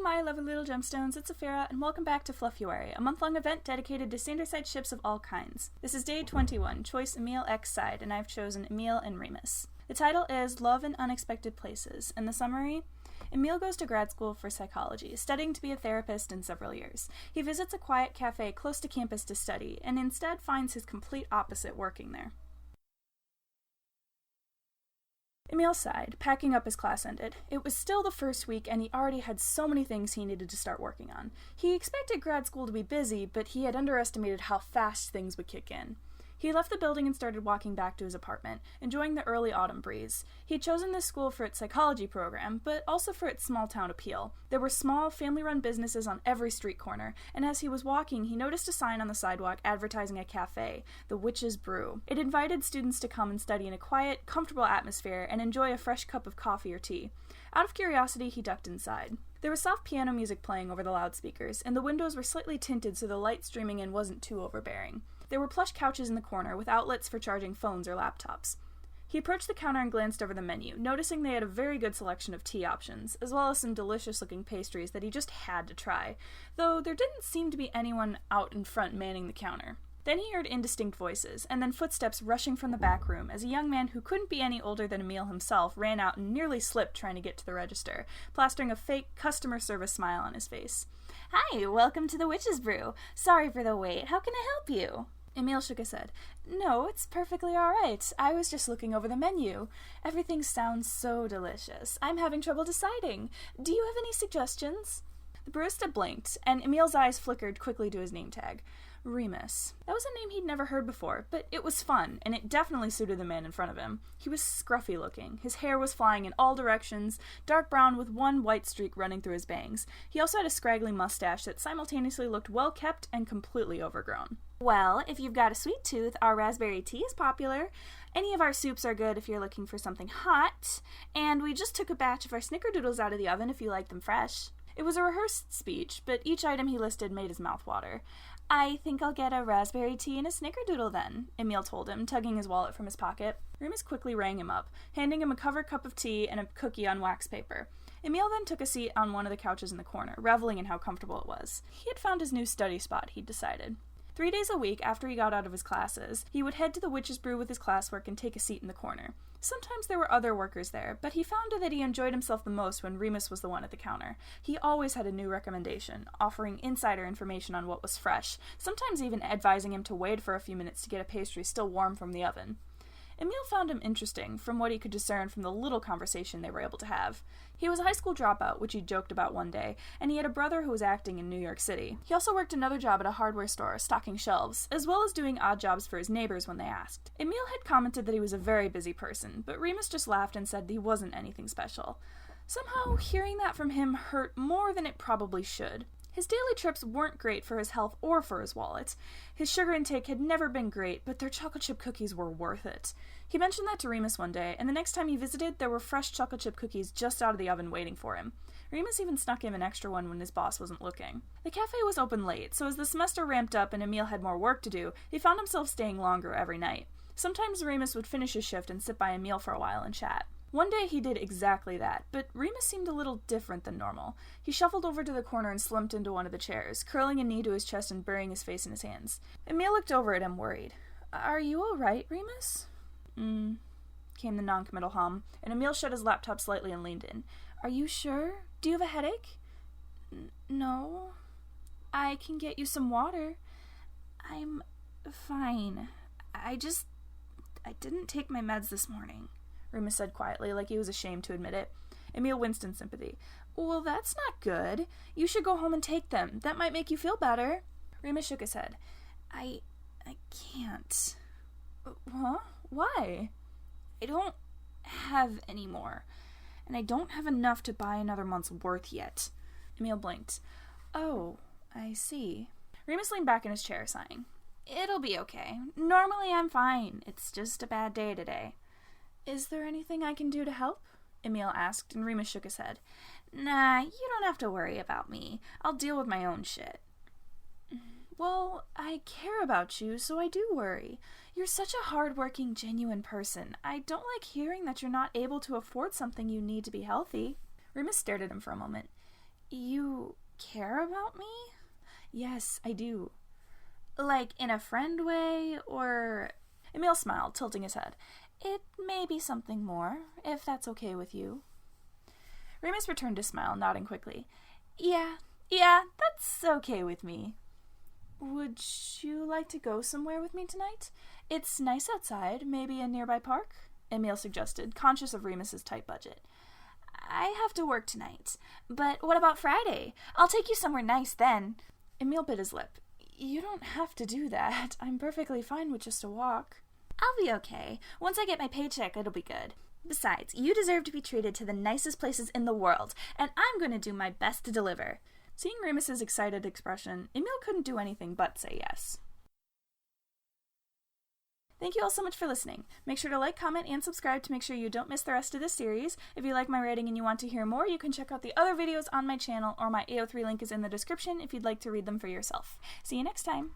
my lovely little gemstones, it's Afira, and welcome back to Fluffuary, a month-long event dedicated to Sanderside ships of all kinds. This is day 21, choice Emile X side, and I've chosen Emile and Remus. The title is Love in Unexpected Places, and the summary: Emile goes to grad school for psychology, studying to be a therapist in several years. He visits a quiet cafe close to campus to study, and instead finds his complete opposite working there. Emile sighed, packing up as class ended. It was still the first week, and he already had so many things he needed to start working on. He expected grad school to be busy, but he had underestimated how fast things would kick in. He left the building and started walking back to his apartment, enjoying the early autumn breeze. He had chosen this school for its psychology program, but also for its small-town appeal. There were small, family-run businesses on every street corner, and as he was walking, he noticed a sign on the sidewalk advertising a cafe, the Witch's Brew. It invited students to come and study in a quiet, comfortable atmosphere and enjoy a fresh cup of coffee or tea. Out of curiosity, he ducked inside. There was soft piano music playing over the loudspeakers, and the windows were slightly tinted so the light streaming in wasn't too overbearing. There were plush couches in the corner with outlets for charging phones or laptops. He approached the counter and glanced over the menu, noticing they had a very good selection of tea options, as well as some delicious-looking pastries that he just had to try, though there didn't seem to be anyone out in front manning the counter. Then he heard indistinct voices, and then footsteps rushing from the back room as a young man who couldn't be any older than Emile himself ran out and nearly slipped trying to get to the register, plastering a fake customer service smile on his face. "Hi, welcome to the Witch's Brew. Sorry for the wait. How can I help you?" Emile shook his head. "No, it's perfectly all right. I was just looking over the menu. Everything sounds so delicious. I'm having trouble deciding. Do you have any suggestions?" The barista blinked, and Emile's eyes flickered quickly to his name tag. Remus. That was a name he'd never heard before, but it was fun, and it definitely suited the man in front of him. He was scruffy looking. His hair was flying in all directions, dark brown with one white streak running through his bangs. He also had a scraggly mustache that simultaneously looked well kept and completely overgrown. "Well, if you've got a sweet tooth, our raspberry tea is popular. Any of our soups are good if you're looking for something hot, and we just took a batch of our snickerdoodles out of the oven if you like them fresh." It was a rehearsed speech, but each item he listed made his mouth water. "I think I'll get a raspberry tea and a snickerdoodle then," Emile told him, tugging his wallet from his pocket. Remus quickly rang him up, handing him a covered cup of tea and a cookie on wax paper. Emile then took a seat on one of the couches in the corner, reveling in how comfortable it was. He had found his new study spot, he'd decided. 3 days a week, after he got out of his classes, he would head to the Witch's Brew with his classwork and take a seat in the corner. Sometimes there were other workers there, but he found that he enjoyed himself the most when Remus was the one at the counter. He always had a new recommendation, offering insider information on what was fresh, sometimes even advising him to wait for a few minutes to get a pastry still warm from the oven. Emile found him interesting, from what he could discern from the little conversation they were able to have. He was a high school dropout, which he joked about one day, and he had a brother who was acting in New York City. He also worked another job at a hardware store, stocking shelves, as well as doing odd jobs for his neighbors when they asked. Emile had commented that he was a very busy person, but Remus just laughed and said he wasn't anything special. Somehow, hearing that from him hurt more than it probably should. His daily trips weren't great for his health or for his wallet. His sugar intake had never been great, but their chocolate chip cookies were worth it. He mentioned that to Remus one day, and the next time he visited, there were fresh chocolate chip cookies just out of the oven waiting for him. Remus even snuck him an extra one when his boss wasn't looking. The cafe was open late, so as the semester ramped up and Emile had more work to do, he found himself staying longer every night. Sometimes Remus would finish his shift and sit by Emile for a while and chat. One day he did exactly that, but Remus seemed a little different than normal. He shuffled over to the corner and slumped into one of the chairs, curling a knee to his chest and burying his face in his hands. Emile looked over at him, worried. "Are you all right, Remus?" Came the noncommittal hum, and Emile shut his laptop slightly and leaned in. "Are you sure? Do you have a headache?" No. I can get you some water." "I'm fine. I didn't take my meds this morning," Remus said quietly, like he was ashamed to admit it. Emile winced in sympathy. "Well, that's not good. You should go home and take them. That might make you feel better." Remus shook his head. I can't." "Huh? Why?" "I don't have any more, and I don't have enough to buy another month's worth yet." Emile blinked. "Oh, I see." Remus leaned back in his chair, sighing. "It'll be okay. Normally I'm fine. It's just a bad day today." "Is there anything I can do to help?" Emile asked, and Remus shook his head. "Nah, you don't have to worry about me. I'll deal with my own shit." "Well, I care about you, so I do worry. You're such a hard-working, genuine person. I don't like hearing that you're not able to afford something you need to be healthy." Remus stared at him for a moment. You care about me? Yes, I do. Like, in a friend way, or... Emile smiled, tilting his head. It may be something more, if that's okay with you. Remus returned his smile, nodding quickly. Yeah, that's okay with me. Would you like to go somewhere with me tonight? It's nice outside, maybe a nearby park? Emile suggested, conscious of Remus's tight budget. I have to work tonight. But what about Friday? I'll take you somewhere nice then. Emile bit his lip. You don't have to do that. I'm perfectly fine with just a walk. I'll be okay. Once I get my paycheck, it'll be good. Besides, you deserve to be treated to the nicest places in the world, and I'm going to do my best to deliver. Seeing Remus's excited expression, Emile couldn't do anything but say yes. Thank you all so much for listening. Make sure to like, comment, and subscribe to make sure you don't miss the rest of this series. If you like my writing and you want to hear more, you can check out the other videos on my channel, or my AO3 link is in the description if you'd like to read them for yourself. See you next time!